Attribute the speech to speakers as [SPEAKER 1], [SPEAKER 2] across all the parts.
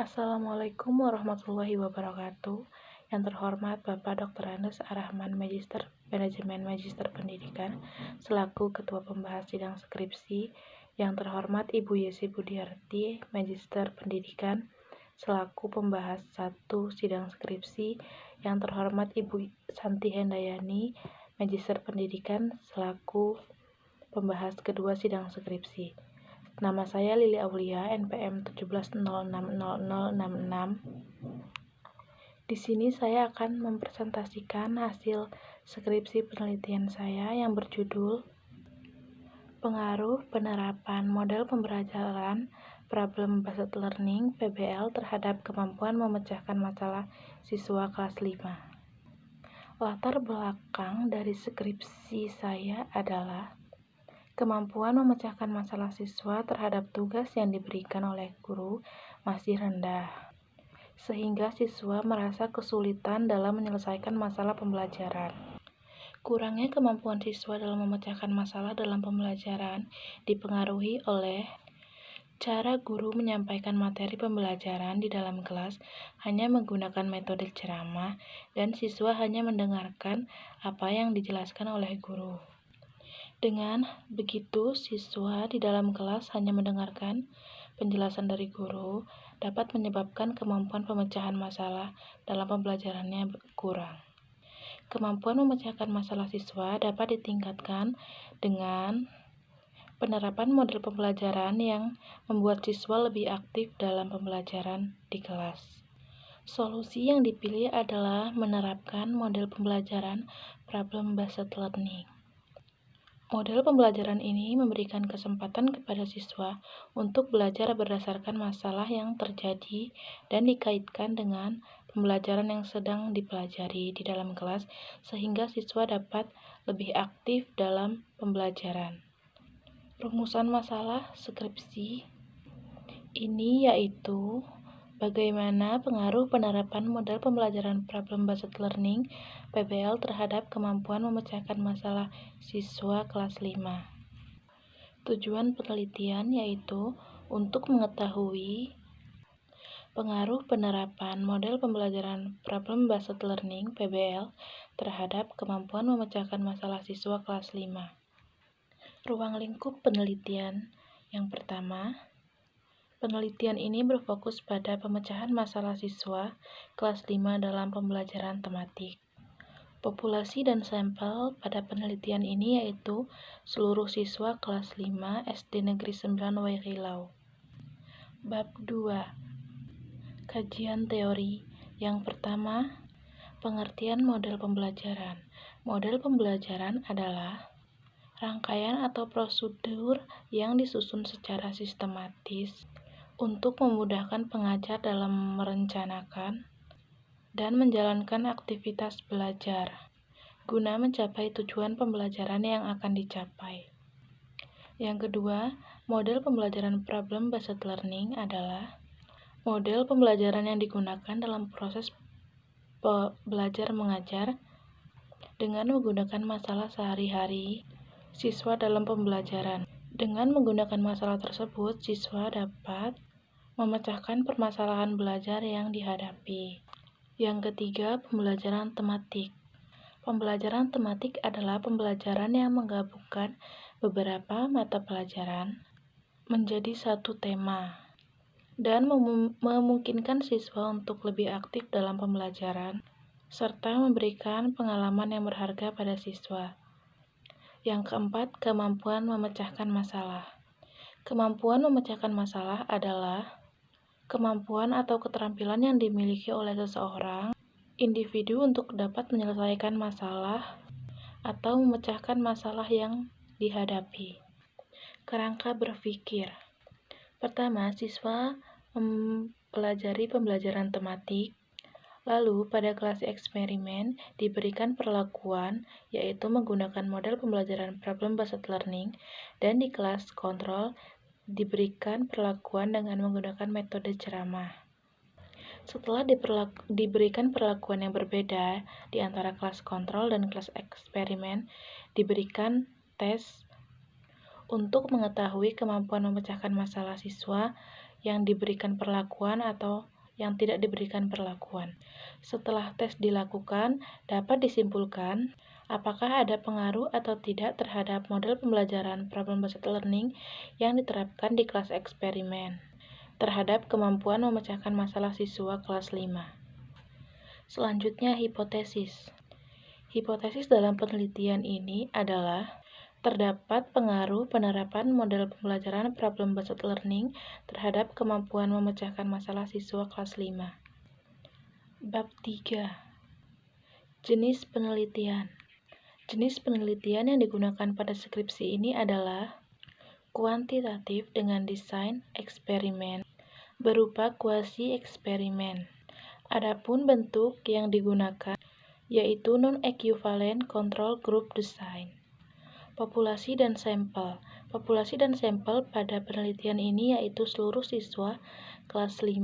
[SPEAKER 1] Assalamualaikum warahmatullahi wabarakatuh. Yang terhormat Bapak Dr. Andes Arahman, Magister Manajemen Magister Pendidikan, selaku Ketua Pembahas Sidang Skripsi. Yang terhormat Ibu Yesi Budiarti, Magister Pendidikan, selaku Pembahas 1 Sidang Skripsi. Yang terhormat Ibu Santi Hendayani, Magister Pendidikan, selaku Pembahas kedua Sidang Skripsi. Nama saya Lili Aulia, NPM 17060066. Di sini saya akan mempresentasikan hasil skripsi penelitian saya yang berjudul Pengaruh Penerapan Model Pembelajaran Problem-Based Learning (PBL) terhadap kemampuan memecahkan masalah siswa kelas 5. Latar belakang dari skripsi saya adalah kemampuan memecahkan masalah siswa terhadap tugas yang diberikan oleh guru masih rendah, sehingga siswa merasa kesulitan dalam menyelesaikan masalah pembelajaran. Kurangnya kemampuan siswa dalam memecahkan masalah dalam pembelajaran dipengaruhi oleh cara guru menyampaikan materi pembelajaran di dalam kelas hanya menggunakan metode ceramah dan siswa hanya mendengarkan apa yang dijelaskan oleh guru. Dengan begitu, siswa di dalam kelas hanya mendengarkan penjelasan dari guru dapat menyebabkan kemampuan pemecahan masalah dalam pembelajarannya kurang. Kemampuan memecahkan masalah siswa dapat ditingkatkan dengan penerapan model pembelajaran yang membuat siswa lebih aktif dalam pembelajaran di kelas. Solusi yang dipilih adalah menerapkan model pembelajaran problem-based learning. Model pembelajaran ini memberikan kesempatan kepada siswa untuk belajar berdasarkan masalah yang terjadi dan dikaitkan dengan pembelajaran yang sedang dipelajari di dalam kelas sehingga siswa dapat lebih aktif dalam pembelajaran. Rumusan masalah skripsi ini yaitu bagaimana pengaruh penerapan model pembelajaran problem-based learning (PBL) terhadap kemampuan memecahkan masalah siswa kelas 5. Tujuan penelitian yaitu untuk mengetahui pengaruh penerapan model pembelajaran problem-based learning (PBL) terhadap kemampuan memecahkan masalah siswa kelas 5. Ruang lingkup penelitian yang pertama, penelitian ini berfokus pada pemecahan masalah siswa kelas 5 dalam pembelajaran tematik. Populasi dan sampel pada penelitian ini yaitu seluruh siswa kelas 5 SD Negeri 9 Wairilau. Bab 2. Kajian teori. Yang pertama, pengertian model pembelajaran. Model pembelajaran adalah rangkaian atau prosedur yang disusun secara sistematis untuk memudahkan pengajar dalam merencanakan dan menjalankan aktivitas belajar, guna mencapai tujuan pembelajaran yang akan dicapai. Yang kedua, model pembelajaran problem-based learning adalah model pembelajaran yang digunakan dalam proses belajar mengajar dengan menggunakan masalah sehari-hari siswa dalam pembelajaran. Dengan menggunakan masalah tersebut, siswa dapat memecahkan permasalahan belajar yang dihadapi. Yang ketiga, pembelajaran tematik. Pembelajaran tematik adalah pembelajaran yang menggabungkan beberapa mata pelajaran menjadi satu tema dan memungkinkan siswa untuk lebih aktif dalam pembelajaran serta memberikan pengalaman yang berharga pada siswa. Yang keempat, kemampuan memecahkan masalah. Kemampuan memecahkan masalah adalah kemampuan atau keterampilan yang dimiliki oleh seseorang, individu untuk dapat menyelesaikan masalah atau memecahkan masalah yang dihadapi. Kerangka berpikir. Pertama, siswa mempelajari pembelajaran tematik. Lalu, pada kelas eksperimen diberikan perlakuan, yaitu menggunakan model pembelajaran problem-based learning, dan di kelas kontrol diberikan perlakuan dengan menggunakan metode ceramah. Setelah diberikan perlakuan yang berbeda di antara kelas kontrol dan kelas eksperimen, diberikan tes untuk mengetahui kemampuan memecahkan masalah siswa yang diberikan perlakuan atau yang tidak diberikan perlakuan. Setelah tes dilakukan, dapat disimpulkan apakah ada pengaruh atau tidak terhadap model pembelajaran problem-based learning yang diterapkan di kelas eksperimen terhadap kemampuan memecahkan masalah siswa kelas 5. Selanjutnya, hipotesis. Hipotesis dalam penelitian ini adalah terdapat pengaruh penerapan model pembelajaran problem-based learning terhadap kemampuan memecahkan masalah siswa kelas 5. Bab 3. Jenis penelitian. Jenis penelitian yang digunakan pada skripsi ini adalah kuantitatif dengan desain eksperimen berupa kuasi eksperimen. Adapun bentuk yang digunakan yaitu non-equivalent control group design. Populasi dan sampel. Populasi dan sampel pada penelitian ini yaitu seluruh siswa kelas 5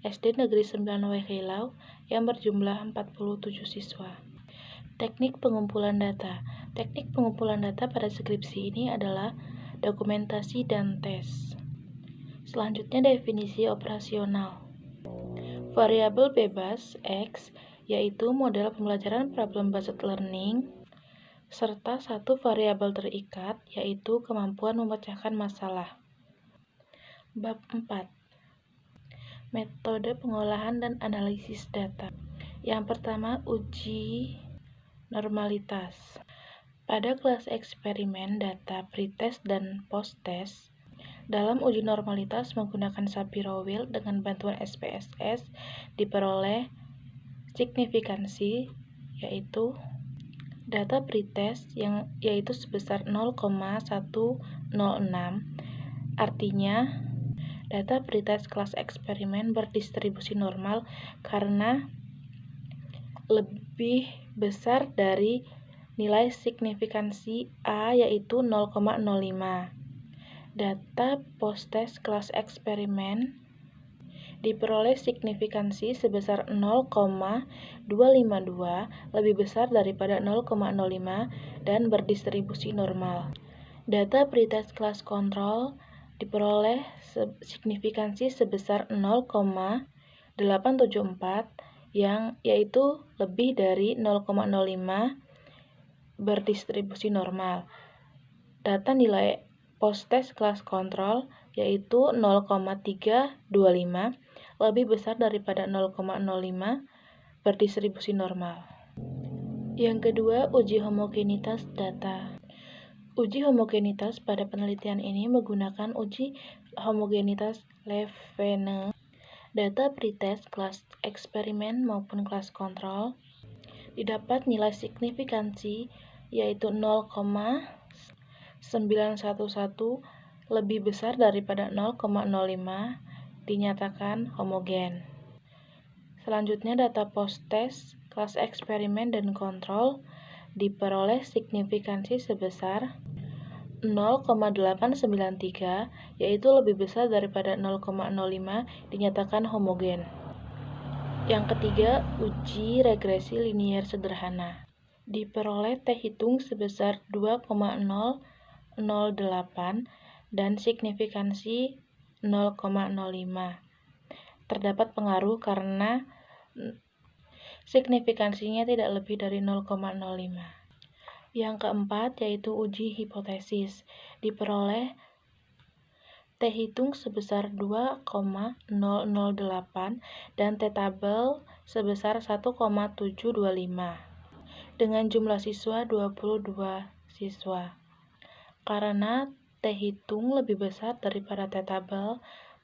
[SPEAKER 1] SD Negeri 9 Wehelau yang berjumlah 47 siswa. Teknik pengumpulan data. Teknik pengumpulan data pada skripsi ini adalah dokumentasi dan tes. Selanjutnya, definisi operasional. Variabel bebas X yaitu model pembelajaran problem-based learning serta satu variabel terikat, yaitu kemampuan memecahkan masalah. Bab 4. Metode pengolahan dan analisis data. Yang pertama, uji normalitas. Pada kelas eksperimen data pretest dan posttest, dalam uji normalitas menggunakan Shapiro-Wilk dengan bantuan SPSS diperoleh signifikansi, yaitu data pretest yaitu sebesar 0,106, artinya data pretest kelas eksperimen berdistribusi normal karena lebih besar dari nilai signifikansi A yaitu 0,05. Data posttest kelas eksperimen diperoleh signifikansi sebesar 0,252 lebih besar daripada 0,05 dan berdistribusi normal. Data pretest kelas kontrol diperoleh signifikansi sebesar 0,874 yaitu lebih dari 0,05 berdistribusi normal. Data nilai posttest kelas kontrol yaitu 0,325 lebih besar daripada 0,05 berdistribusi normal. Yang kedua, uji homogenitas data. Uji homogenitas pada penelitian ini menggunakan uji homogenitas Levene. Data pretest kelas eksperimen maupun kelas kontrol didapat nilai signifikansi yaitu 0,911 lebih besar daripada 0,05 dinyatakan homogen. Selanjutnya, data posttest kelas eksperimen dan kontrol diperoleh signifikansi sebesar 0,893 yaitu lebih besar daripada 0,05 dinyatakan homogen. Yang ketiga, uji regresi linier sederhana. Diperoleh T hitung sebesar 2,008 dan signifikansi 0,05. Terdapat pengaruh karena signifikansinya tidak lebih dari 0,05. Yang keempat yaitu uji hipotesis. Diperoleh T hitung sebesar 2,008 dan T tabel sebesar 1,725 dengan jumlah siswa 22 siswa. Karena T hitung lebih besar daripada T tabel,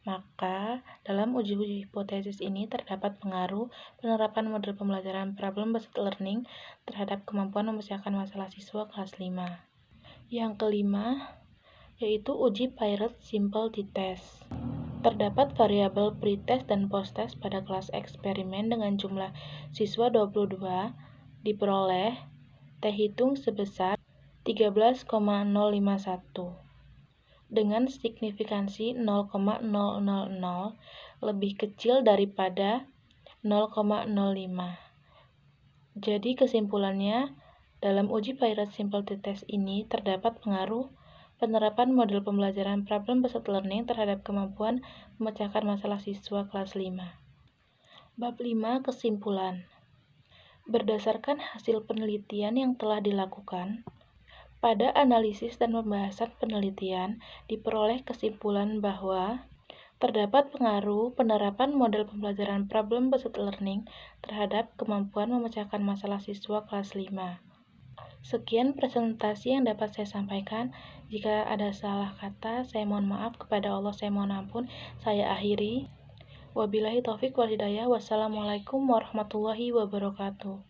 [SPEAKER 1] maka dalam uji hipotesis ini terdapat pengaruh penerapan model pembelajaran problem-based learning terhadap kemampuan memecahkan masalah siswa kelas 5. Yang kelima, yaitu uji Piret Simple T-Test. Terdapat variabel pretest dan posttest pada kelas eksperimen dengan jumlah siswa 22, diperoleh T hitung sebesar 13,051 dengan signifikansi 0,000 lebih kecil daripada 0,05. Jadi kesimpulannya, dalam uji Piret Simple T-Test ini terdapat pengaruh penerapan model pembelajaran problem-based learning terhadap kemampuan memecahkan masalah siswa kelas 5. Bab 5. Kesimpulan. Berdasarkan hasil penelitian yang telah dilakukan, pada analisis dan pembahasan penelitian diperoleh kesimpulan bahwa terdapat pengaruh penerapan model pembelajaran problem-based learning terhadap kemampuan memecahkan masalah siswa kelas 5. Sekian presentasi yang dapat saya sampaikan. Jika ada salah kata, saya mohon maaf. Kepada Allah saya mohon ampun. Saya akhiri. Wabillahi taufik wal hidayah. Wassalamualaikum warahmatullahi wabarakatuh.